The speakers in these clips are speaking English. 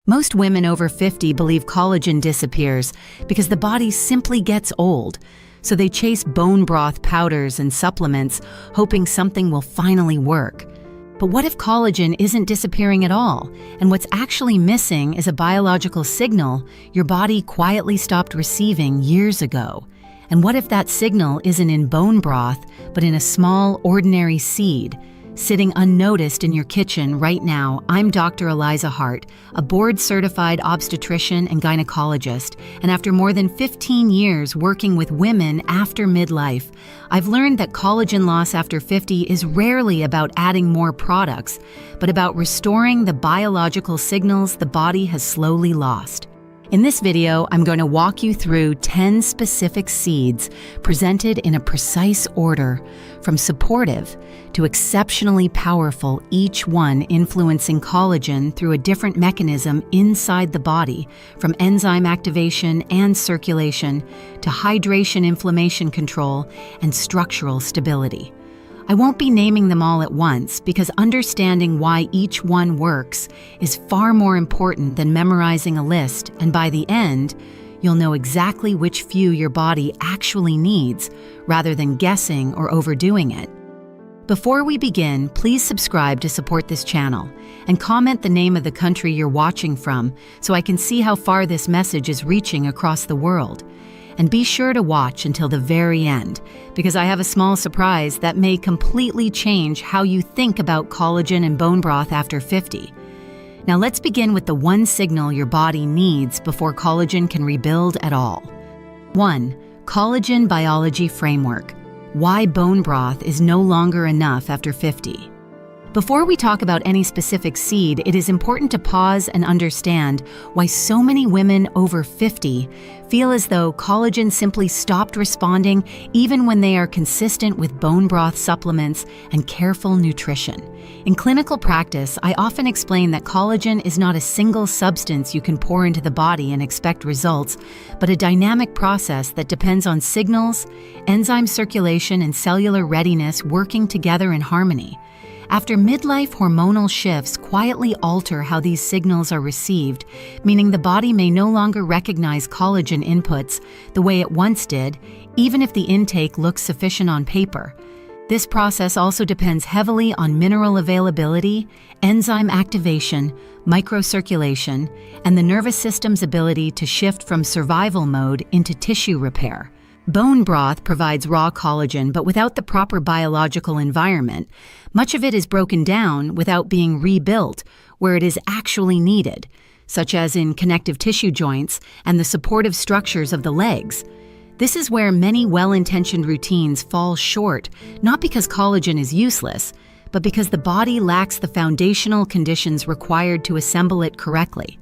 Most women over 50 believe collagen disappears because the body simply gets old, so they chase bone broth powders and supplements, hoping something will finally work. But what if collagen isn't disappearing at all, and what's actually missing is a biological signal your body quietly stopped receiving years ago? And what if that signal isn't in bone broth, but in a small, ordinary seed? Sitting unnoticed in your kitchen right now, I'm Dr. Eliza Hart, a board-certified obstetrician and gynecologist, and after more than 15 years working with women after midlife, I've learned that collagen loss after 50 is rarely about adding more products, but about restoring the biological signals the body has slowly lost. In this video, I'm going to walk you through 10 specific seeds presented in a precise order, from supportive to exceptionally powerful, each one influencing collagen through a different mechanism inside the body, from enzyme activation and circulation to hydration, inflammation control, and structural stability. I won't be naming them all at once because understanding why each one works is far more important than memorizing a list, and by the end, you'll know exactly which few your body actually needs rather than guessing or overdoing it. Before we begin, please subscribe to support this channel and comment the name of the country you're watching from so I can see how far this message is reaching across the world. And be sure to watch until the very end, because I have a small surprise that may completely change how you think about collagen and bone broth after 50. Now let's begin with the one signal your body needs before collagen can rebuild at all. 1. Collagen biology framework. Why bone broth is no longer enough after 50. Before we talk about any specific seed, it is important to pause and understand why so many women over 50 feel as though collagen simply stopped responding even when they are consistent with bone broth supplements and careful nutrition. In clinical practice, I often explain that collagen is not a single substance you can pour into the body and expect results, but a dynamic process that depends on signals, enzyme circulation, and cellular readiness working together in harmony. After midlife, hormonal shifts quietly alter how these signals are received, meaning the body may no longer recognize collagen inputs the way it once did, even if the intake looks sufficient on paper. This process also depends heavily on mineral availability, enzyme activation, microcirculation, and the nervous system's ability to shift from survival mode into tissue repair. Bone broth provides raw collagen, but without the proper biological environment, much of it is broken down without being rebuilt where it is actually needed, such as in connective tissue joints and the supportive structures of the legs. This is where many well-intentioned routines fall short, not because collagen is useless, but because the body lacks the foundational conditions required to assemble it correctly.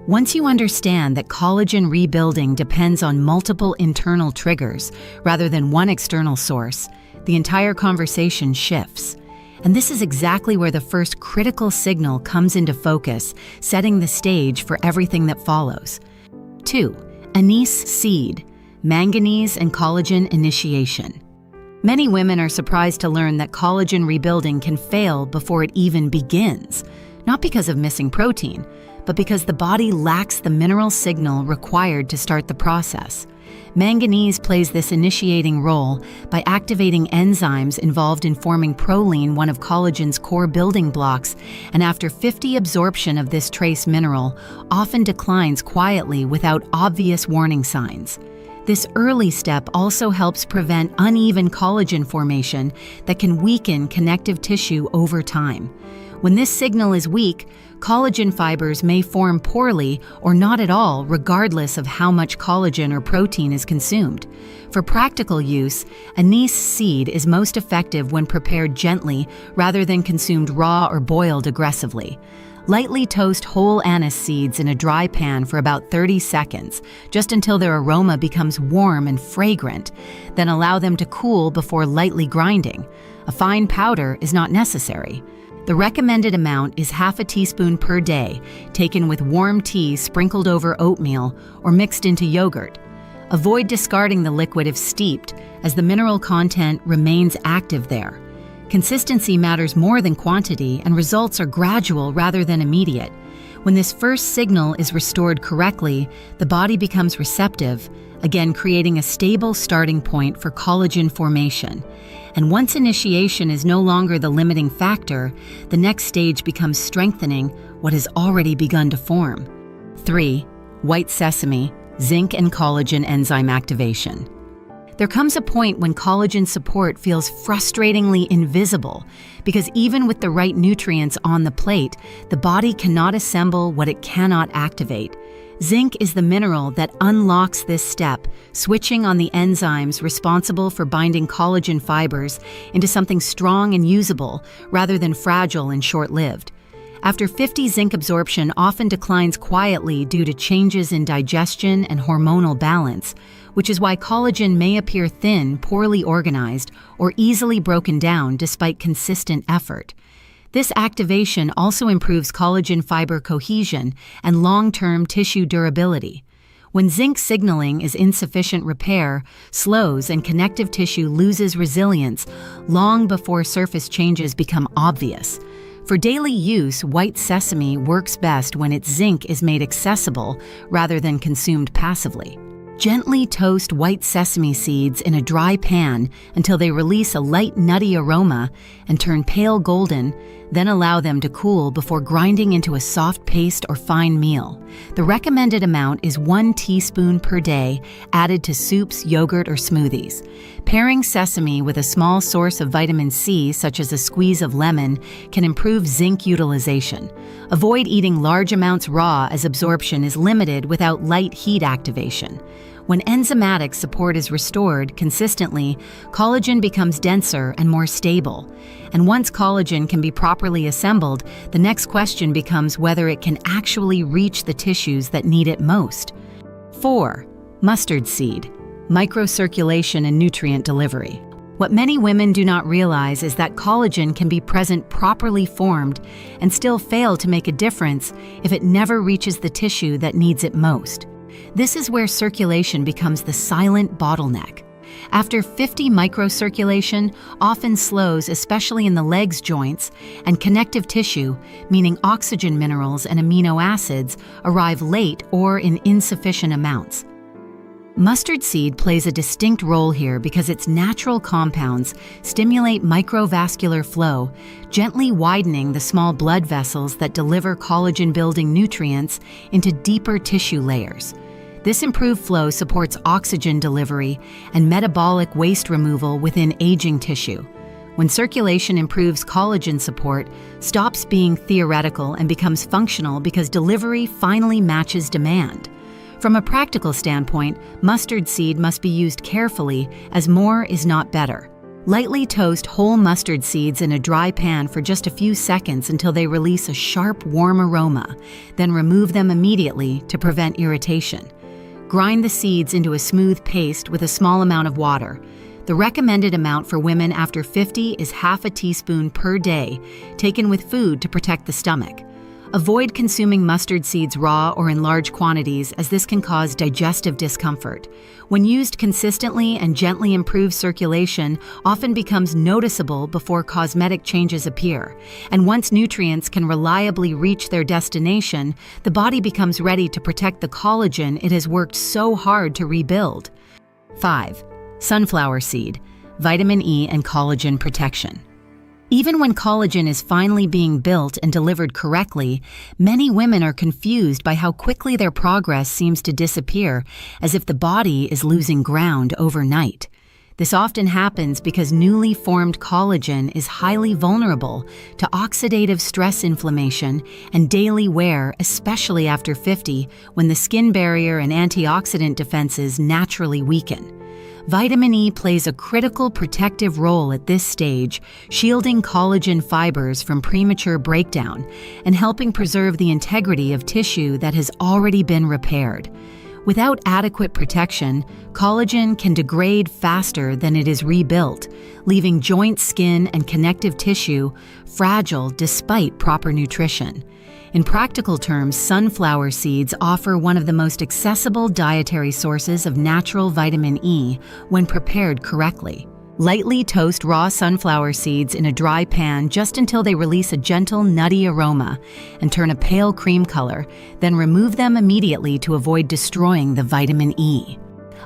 Once you understand that collagen rebuilding depends on multiple internal triggers rather than one external source, the entire conversation shifts. And this is exactly where the first critical signal comes into focus, setting the stage for everything that follows. 2. Anise seed, manganese and collagen initiation. Many women are surprised to learn that collagen rebuilding can fail before it even begins, not because of missing protein, but because the body lacks the mineral signal required to start the process. Manganese plays this initiating role by activating enzymes involved in forming proline, one of collagen's core building blocks, and after 50 absorption of this trace mineral often declines quietly without obvious warning signs. This early step also helps prevent uneven collagen formation that can weaken connective tissue over time. When this signal is weak, collagen fibers may form poorly or not at all, regardless of how much collagen or protein is consumed. For practical use, anise seed is most effective when prepared gently rather than consumed raw or boiled aggressively. Lightly toast whole anise seeds in a dry pan for about 30 seconds, just until their aroma becomes warm and fragrant. Then allow them to cool before lightly grinding. A fine powder is not necessary. The recommended amount is half a teaspoon per day, taken with warm tea sprinkled over oatmeal or mixed into yogurt. Avoid discarding the liquid if steeped, as the mineral content remains active there. Consistency matters more than quantity, and results are gradual rather than immediate. When this first signal is restored correctly, the body becomes receptive, again creating a stable starting point for collagen formation. And once initiation is no longer the limiting factor, the next stage becomes strengthening what has already begun to form. 3. White sesame, zinc and collagen enzyme activation. There comes a point when collagen support feels frustratingly invisible because even with the right nutrients on the plate, the body cannot assemble what it cannot activate. Zinc is the mineral that unlocks this step, switching on the enzymes responsible for binding collagen fibers into something strong and usable rather than fragile and short-lived. After 50, zinc absorption often declines quietly due to changes in digestion and hormonal balance, which is why collagen may appear thin, poorly organized, or easily broken down despite consistent effort. This activation also improves collagen fiber cohesion and long-term tissue durability. When zinc signaling is insufficient, repair slows and connective tissue loses resilience long before surface changes become obvious. For daily use, white sesame works best when its zinc is made accessible rather than consumed passively. Gently toast white sesame seeds in a dry pan until they release a light nutty aroma and turn pale golden, then allow them to cool before grinding into a soft paste or fine meal. The recommended amount is 1 teaspoon per day, added to soups, yogurt, or smoothies. Pairing sesame with a small source of vitamin C, such as a squeeze of lemon, can improve zinc utilization. Avoid eating large amounts raw as absorption is limited without light heat activation. When enzymatic support is restored consistently, collagen becomes denser and more stable. And once collagen can be properly assembled, the next question becomes whether it can actually reach the tissues that need it most. 4. Mustard seed, microcirculation and nutrient delivery. What many women do not realize is that collagen can be present properly formed and still fail to make a difference if it never reaches the tissue that needs it most. This is where circulation becomes the silent bottleneck. After 50, microcirculation often slows, especially in the legs joints, and connective tissue, meaning oxygen minerals and amino acids, arrive late or in insufficient amounts. Mustard seed plays a distinct role here because its natural compounds stimulate microvascular flow, gently widening the small blood vessels that deliver collagen-building nutrients into deeper tissue layers. This improved flow supports oxygen delivery and metabolic waste removal within aging tissue. When circulation improves, collagen support stops being theoretical and becomes functional because delivery finally matches demand. From a practical standpoint, mustard seed must be used carefully, as more is not better. Lightly toast whole mustard seeds in a dry pan for just a few seconds until they release a sharp, warm aroma, then remove them immediately to prevent irritation. Grind the seeds into a smooth paste with a small amount of water. The recommended amount for women after 50 is half a teaspoon per day, taken with food to protect the stomach. Avoid consuming mustard seeds raw or in large quantities, as this can cause digestive discomfort. When used consistently and gently improves circulation, often becomes noticeable before cosmetic changes appear. And once nutrients can reliably reach their destination, the body becomes ready to protect the collagen it has worked so hard to rebuild. 5. Sunflower seed, vitamin E and collagen protection. Even when collagen is finally being built and delivered correctly, many women are confused by how quickly their progress seems to disappear, as if the body is losing ground overnight. This often happens because newly formed collagen is highly vulnerable to oxidative stress, inflammation, and daily wear, especially after 50, when the skin barrier and antioxidant defenses naturally weaken. Vitamin E plays a critical protective role at this stage, shielding collagen fibers from premature breakdown and helping preserve the integrity of tissue that has already been repaired. Without adequate protection, collagen can degrade faster than it is rebuilt, leaving joint, skin, and connective tissue fragile despite proper nutrition. In practical terms, sunflower seeds offer one of the most accessible dietary sources of natural vitamin E when prepared correctly. Lightly toast raw sunflower seeds in a dry pan just until they release a gentle, nutty aroma and turn a pale cream color, then remove them immediately to avoid destroying the vitamin E.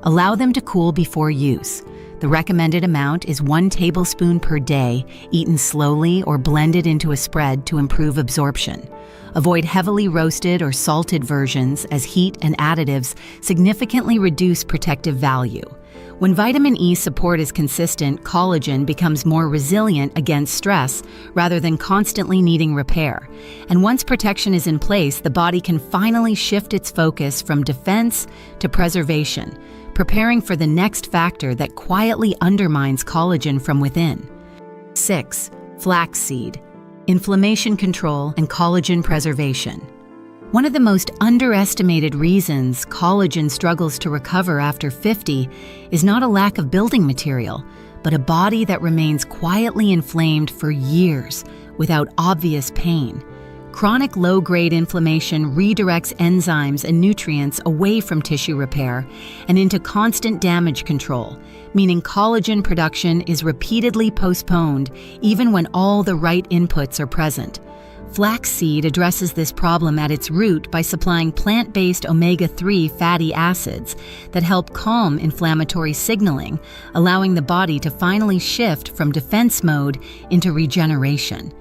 Allow them to cool before use. The recommended amount is 1 tablespoon per day, eaten slowly or blended into a spread to improve absorption. Avoid heavily roasted or salted versions, as heat and additives significantly reduce protective value. When vitamin E support is consistent, collagen becomes more resilient against stress rather than constantly needing repair. And once protection is in place, the body can finally shift its focus from defense to preservation, preparing for the next factor that quietly undermines collagen from within. 6. Flaxseed. Inflammation control and collagen preservation. One of the most underestimated reasons collagen struggles to recover after 50 is not a lack of building material, but a body that remains quietly inflamed for years without obvious pain. Chronic low-grade inflammation redirects enzymes and nutrients away from tissue repair and into constant damage control, meaning collagen production is repeatedly postponed even when all the right inputs are present. Flaxseed addresses this problem at its root by supplying plant-based omega-3 fatty acids that help calm inflammatory signaling, allowing the body to finally shift from defense mode into regeneration.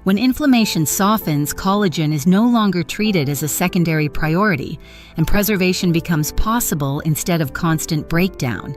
When inflammation softens, collagen is no longer treated as a secondary priority, and preservation becomes possible instead of constant breakdown.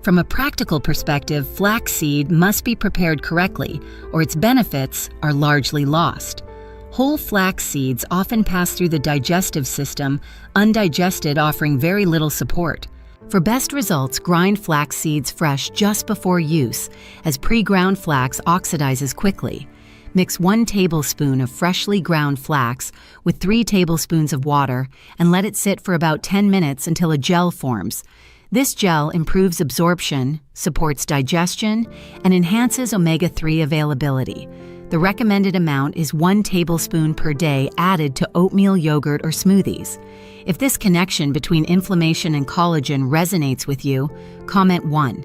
From a practical perspective, flaxseed must be prepared correctly, or its benefits are largely lost. Whole flax seeds often pass through the digestive system, undigested, offering very little support. For best results, grind flax seeds fresh just before use, as pre-ground flax oxidizes quickly. Mix 1 tablespoon of freshly ground flax with 3 tablespoons of water and let it sit for about 10 minutes until a gel forms. This gel improves absorption, supports digestion, and enhances omega-3 availability. The recommended amount is 1 tablespoon per day added to oatmeal, yogurt, or smoothies. If this connection between inflammation and collagen resonates with you, comment 1.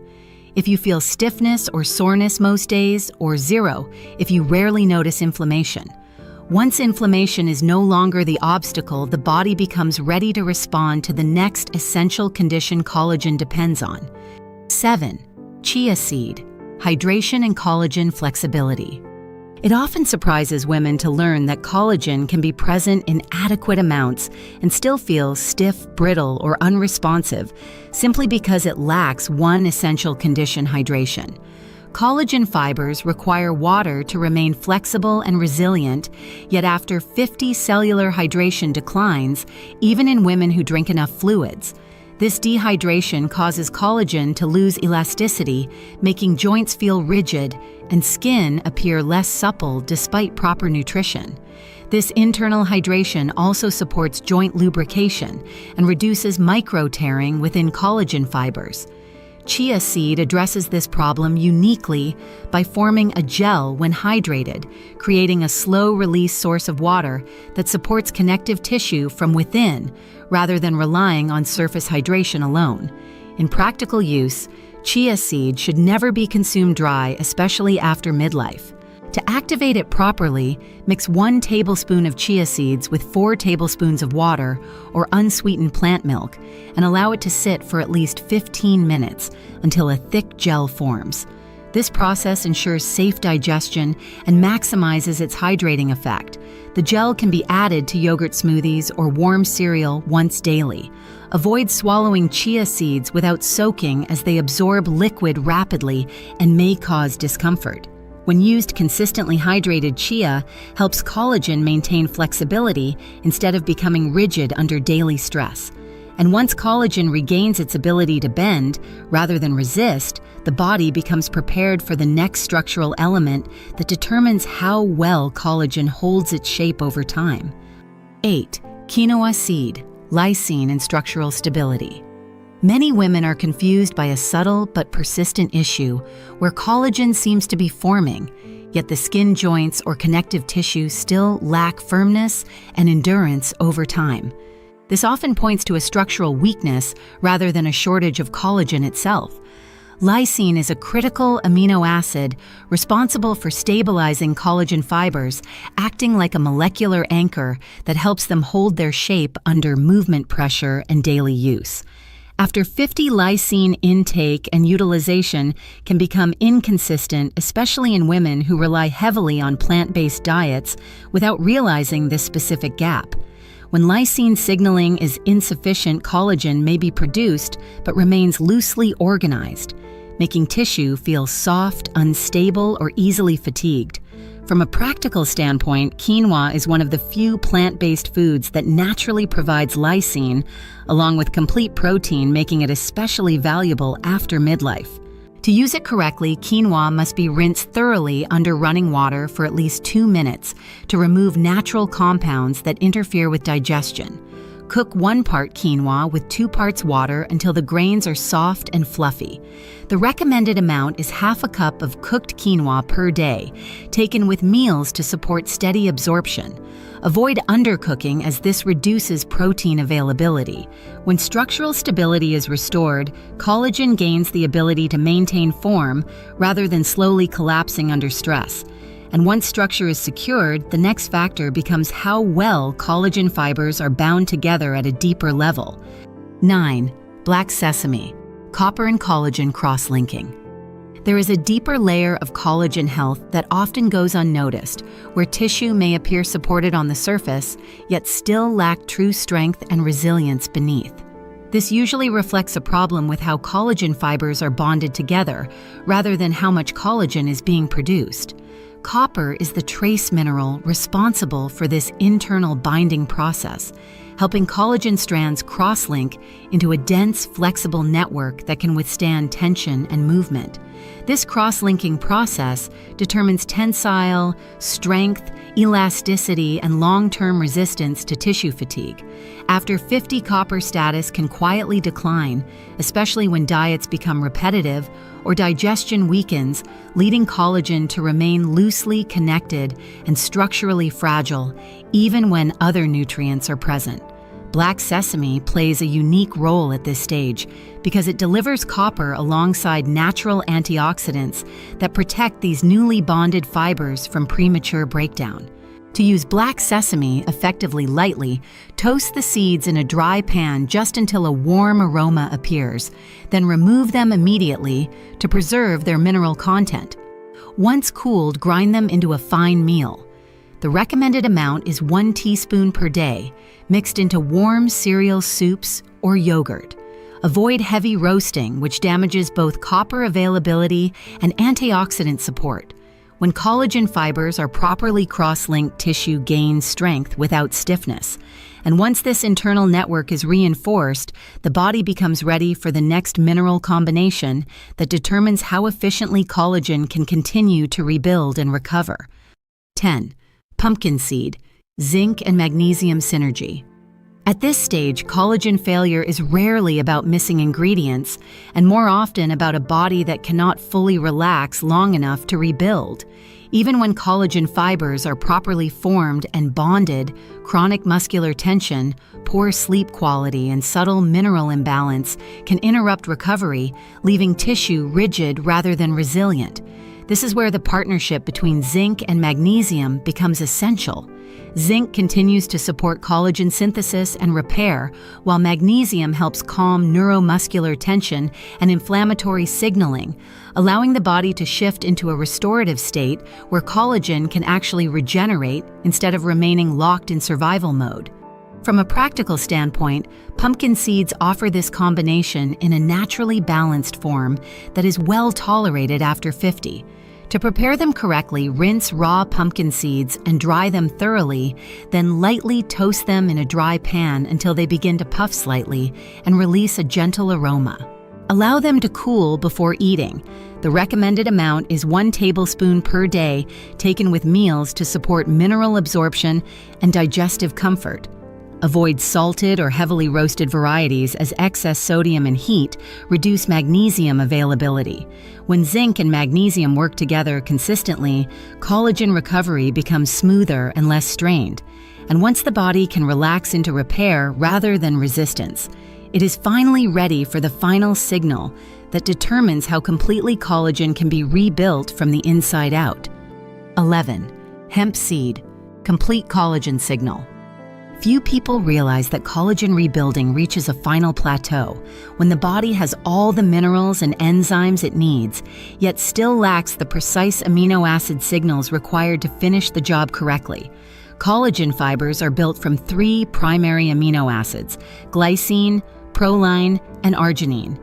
If you feel stiffness or soreness most days, or 0 if you rarely notice inflammation. Once inflammation is no longer the obstacle, the body becomes ready to respond to the next essential condition collagen depends on. 7. Chia seed. Hydration and collagen flexibility. It often surprises women to learn that collagen can be present in adequate amounts and still feel stiff, brittle, or unresponsive simply because it lacks one essential condition: hydration. Collagen fibers require water to remain flexible and resilient, yet after 50 cellular hydration declines, even in women who drink enough fluids. This dehydration causes collagen to lose elasticity, making joints feel rigid and skin appear less supple despite proper nutrition. This internal hydration also supports joint lubrication and reduces micro-tearing within collagen fibers. Chia seed addresses this problem uniquely by forming a gel when hydrated, creating a slow-release source of water that supports connective tissue from within rather than relying on surface hydration alone. In practical use, chia seed should never be consumed dry, especially after midlife. To activate it properly, mix 1 tablespoon of chia seeds with 4 tablespoons of water or unsweetened plant milk and allow it to sit for at least 15 minutes until a thick gel forms. This process ensures safe digestion and maximizes its hydrating effect. The gel can be added to yogurt smoothies or warm cereal once daily. Avoid swallowing chia seeds without soaking, as they absorb liquid rapidly and may cause discomfort. When used consistently, hydrated chia helps collagen maintain flexibility instead of becoming rigid under daily stress. And once collagen regains its ability to bend rather than resist, the body becomes prepared for the next structural element that determines how well collagen holds its shape over time. 8. Quinoa seed, lysine and structural stability. Many women are confused by a subtle but persistent issue where collagen seems to be forming, yet the skin joints or connective tissue still lack firmness and endurance over time. This often points to a structural weakness rather than a shortage of collagen itself. Lysine is a critical amino acid responsible for stabilizing collagen fibers, acting like a molecular anchor that helps them hold their shape under movement pressure and daily use. After 50, lysine intake and utilization can become inconsistent, especially in women who rely heavily on plant-based diets without realizing this specific gap. When lysine signaling is insufficient, collagen may be produced but remains loosely organized, making tissue feel soft, unstable, or easily fatigued. From a practical standpoint, quinoa is one of the few plant-based foods that naturally provides lysine, along with complete protein, making it especially valuable after midlife. To use it correctly, quinoa must be rinsed thoroughly under running water for at least 2 minutes to remove natural compounds that interfere with digestion. Cook 1 part quinoa with 2 parts water until the grains are soft and fluffy. The recommended amount is half a cup of cooked quinoa per day, taken with meals to support steady absorption. Avoid undercooking as this reduces protein availability. When structural stability is restored, collagen gains the ability to maintain form rather than slowly collapsing under stress. And once structure is secured, the next factor becomes how well collagen fibers are bound together at a deeper level. 9. Black sesame. Copper and collagen cross-linking. There is a deeper layer of collagen health that often goes unnoticed, where tissue may appear supported on the surface, yet still lack true strength and resilience beneath. This usually reflects a problem with how collagen fibers are bonded together, rather than how much collagen is being produced. Copper is the trace mineral responsible for this internal binding process, helping collagen strands cross-link into a dense, flexible network that can withstand tension and movement. This cross-linking process determines tensile, strength, elasticity, and long-term resistance to tissue fatigue. After 50, copper status can quietly decline, especially when diets become repetitive or digestion weakens, leading collagen to remain loosely connected and structurally fragile, even when other nutrients are present. Black sesame plays a unique role at this stage because it delivers copper alongside natural antioxidants that protect these newly bonded fibers from premature breakdown. To use black sesame effectively lightly, toast the seeds in a dry pan just until a warm aroma appears, then remove them immediately to preserve their mineral content. Once cooled, grind them into a fine meal. The recommended amount is 1 teaspoon per day, mixed into warm cereal soups or yogurt. Avoid heavy roasting, which damages both copper availability and antioxidant support. When collagen fibers are properly cross-linked, tissue gains strength without stiffness. And once this internal network is reinforced, the body becomes ready for the next mineral combination that determines how efficiently collagen can continue to rebuild and recover. 10. Pumpkin seed, zinc and magnesium synergy. At this stage, collagen failure is rarely about missing ingredients and more often about a body that cannot fully relax long enough to rebuild. Even when collagen fibers are properly formed and bonded, chronic muscular tension, poor sleep quality, and subtle mineral imbalance can interrupt recovery, leaving tissue rigid rather than resilient. This is where the partnership between zinc and magnesium becomes essential. Zinc continues to support collagen synthesis and repair, while magnesium helps calm neuromuscular tension and inflammatory signaling, allowing the body to shift into a restorative state where collagen can actually regenerate instead of remaining locked in survival mode. From a practical standpoint, pumpkin seeds offer this combination in a naturally balanced form that is well tolerated after 50. To prepare them correctly, rinse raw pumpkin seeds and dry them thoroughly, then lightly toast them in a dry pan until they begin to puff slightly and release a gentle aroma. Allow them to cool before eating. The recommended amount is 1 tablespoon per day, taken with meals to support mineral absorption and digestive comfort. Avoid salted or heavily roasted varieties as excess sodium and heat reduce magnesium availability. When zinc and magnesium work together consistently, collagen recovery becomes smoother and less strained. And once the body can relax into repair rather than resistance, It is finally ready for the final signal that determines how completely collagen can be rebuilt from the inside out. 11. Hemp seed, complete collagen signal. Few people realize that collagen rebuilding reaches a final plateau when the body has all the minerals and enzymes it needs, yet still lacks the precise amino acid signals required to finish the job correctly. Collagen fibers are built from 3 primary amino acids: glycine, proline, and arginine.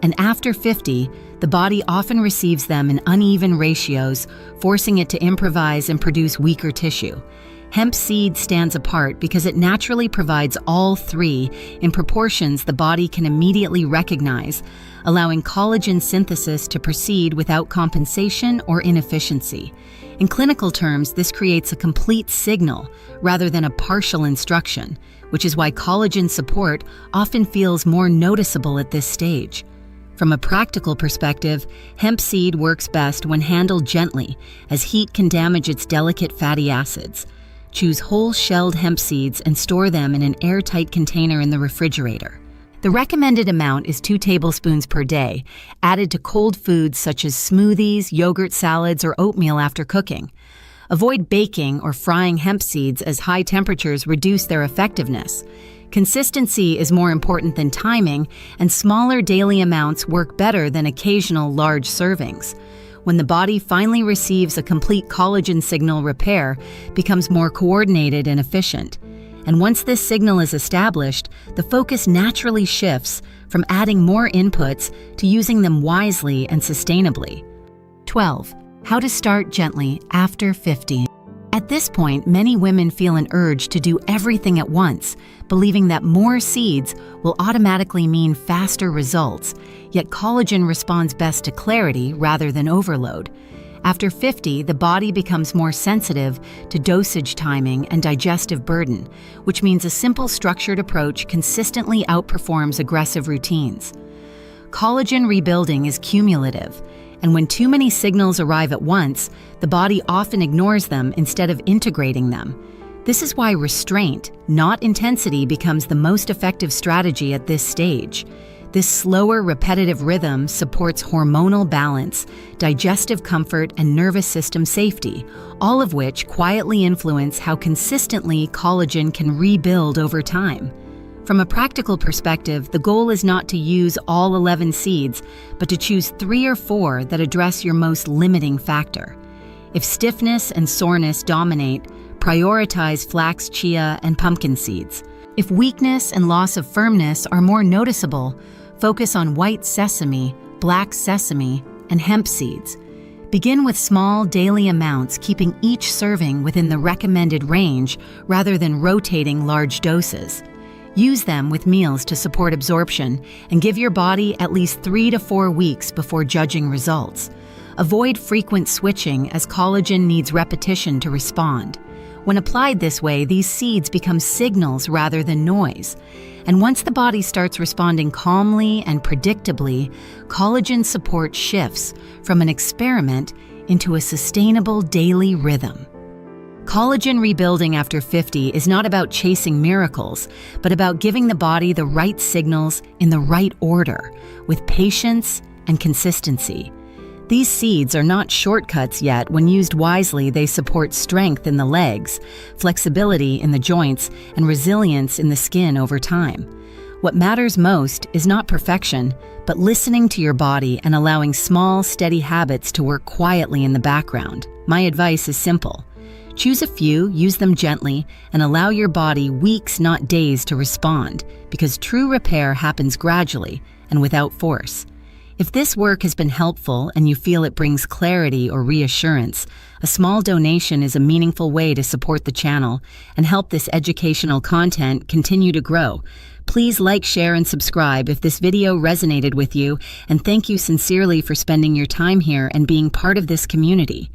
And after 50, the body often receives them in uneven ratios, forcing it to improvise and produce weaker tissue. Hemp seed stands apart because it naturally provides all 3 in proportions the body can immediately recognize, allowing collagen synthesis to proceed without compensation or inefficiency. In clinical terms, this creates a complete signal rather than a partial instruction, which is why collagen support often feels more noticeable at this stage. From a practical perspective, hemp seed works best when handled gently, as heat can damage its delicate fatty acids. Choose whole-shelled hemp seeds and store them in an airtight container in the refrigerator. The recommended amount is 2 tablespoons per day, added to cold foods such as smoothies, yogurt salads, or oatmeal after cooking. Avoid baking or frying hemp seeds as high temperatures reduce their effectiveness. Consistency is more important than timing, and smaller daily amounts work better than occasional large servings. When the body finally receives a complete collagen signal, repair becomes more coordinated and efficient. And once this signal is established, the focus naturally shifts from adding more inputs to using them wisely and sustainably. 12. How to start gently after 50. At this point, many women feel an urge to do everything at once, believing that more seeds will automatically mean faster results, yet collagen responds best to clarity rather than overload. After 50, the body becomes more sensitive to dosage timing and digestive burden, which means a simple structured approach consistently outperforms aggressive routines. Collagen rebuilding is cumulative, and when too many signals arrive at once, the body often ignores them instead of integrating them. This is why restraint, not intensity, becomes the most effective strategy at this stage. This slower, repetitive rhythm supports hormonal balance, digestive comfort, and nervous system safety, all of which quietly influence how consistently collagen can rebuild over time. From a practical perspective, the goal is not to use all 11 seeds, but to choose 3 or 4 that address your most limiting factor. If stiffness and soreness dominate, prioritize flax, chia, and pumpkin seeds. If weakness and loss of firmness are more noticeable, focus on white sesame, black sesame, and hemp seeds. Begin with small daily amounts, keeping each serving within the recommended range rather than rotating large doses. Use them with meals to support absorption and give your body at least 3 to 4 weeks before judging results. Avoid frequent switching as collagen needs repetition to respond. When applied this way, these seeds become signals rather than noise. And once the body starts responding calmly and predictably, collagen support shifts from an experiment into a sustainable daily rhythm. Collagen rebuilding after 50 is not about chasing miracles, but about giving the body the right signals in the right order, with patience and consistency. These seeds are not shortcuts yet. When used wisely, they support strength in the legs, flexibility in the joints, and resilience in the skin over time. What matters most is not perfection, but listening to your body and allowing small, steady habits to work quietly in the background. My advice is simple. Choose a few, use them gently, and allow your body weeks, not days, to respond, because true repair happens gradually and without force. If this work has been helpful and you feel it brings clarity or reassurance, a small donation is a meaningful way to support the channel and help this educational content continue to grow. Please like, share, and subscribe if this video resonated with you, and thank you sincerely for spending your time here and being part of this community.